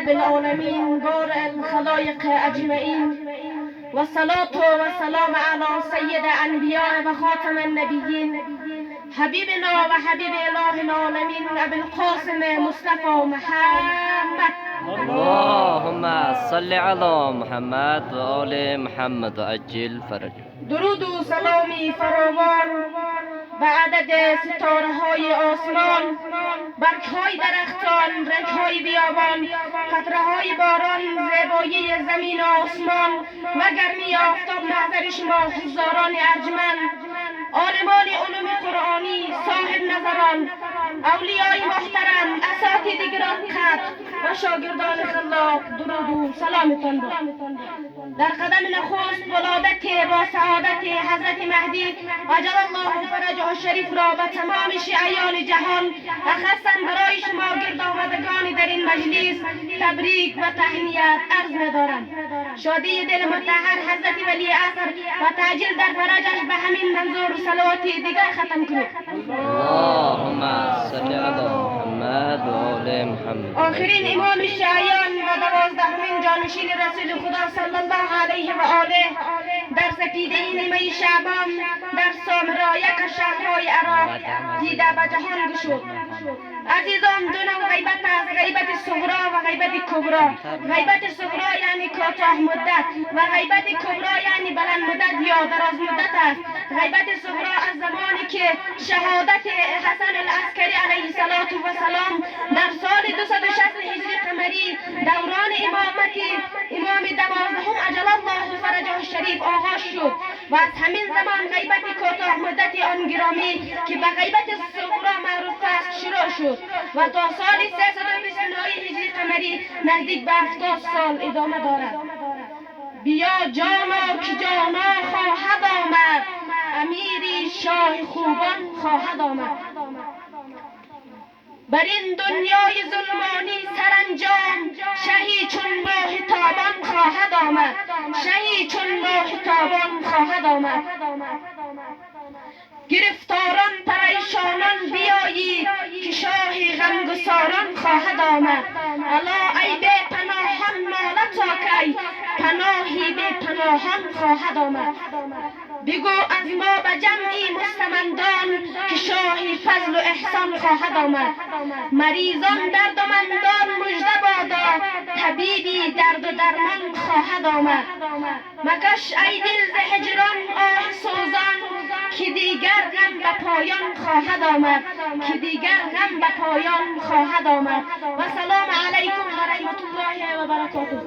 رب العالمين بارئ الخلائق اجمعین و صلاة و سلام علی سید الانبیاء و خاتم النبیین حبیبنا و حبیب اله العالمین ابی القاسم مصطفى محمد. اللهم صل على محمد و آل محمد و عجل فرج. درود و سلامی فراوان به عدد ستاره های آسمان، برگ های درختان، رنگ های بیابان، قطره های باران، زیبایی زمین و آسمان و گرمی آفتاب نظر شما حضاران ارجمند، عالمان علوم قرآنی، صاحب نظران، اولیای محترم، اساتید گران قدر و شاگردان خلاق، درود و سلامتان باد. در قدم نخست ولادت و سعادت حضرت مهدی عجل الله فرجه الشریف را به تمام شیعیان جهان و خاصا برای شما گرد آمدگان در این مجلس تبریک و تهنیت عرض می‌دارم. شادی دل مطهر حضرت ولی عصر و تعجیل در فرجش به همین منظور و صلوات دیگر ختم کنید. اللهم صل علی محمد و آل محمد. آخرین امام شیعیان و 12مین جانشین رسول خدا صلی الله علیه و آله در سپیده نیمه شعبان در سامرا یک شهرهای عراق دیده به جهان گشود. عزیزان، دو نوع غیبت است: غیبت صغرا و غیبت کبرا. غیبت صغرا یعنی کوتاه مدت و غیبت کبرا یعنی بلند مدت یا دراز مدت است. غیبت صغرا از زمانی که شهادت حسن العسکری علیه السلام در سال 260 هجری قمری دوران امامت امام 12 عجل الله فرجه الشریف آغاز شد و از همین زمان غیبت کوتاه مدت آن گرامی که به غیبت صغرا معروف است شروع شد و تا سال 329 هجری قمری نزدیک به 70 سال ادامه دارد. بیا جانا که جانا خواهد آمد، امیری شاه خوبان خواهد آمد. بر این دنیای ظلمانی سرانجام شهی چون ماه تابان خواهد آمد، شهی چون ماه تابان خواهد آمد. گرفتاران پریشانان بیایید که شاه غمگساران خواهد آمد. الا ای بی پناهان نالتا کی، پناهی بی پناهان خواهد آمد. بگو از ما به جمعی مستمندان که شاهی فضل و احسان خواهد آمد. مریضان دردمندان مژده بادا، طبیبی درد و درمان خواهد آمد. مکش ای دل ز هجران آه سوزان که دیگر غم به پایان خواهد آمد، که دیگر غم به پایان خواهد آمد. و سلام علیکم و رحمت الله و برکاته.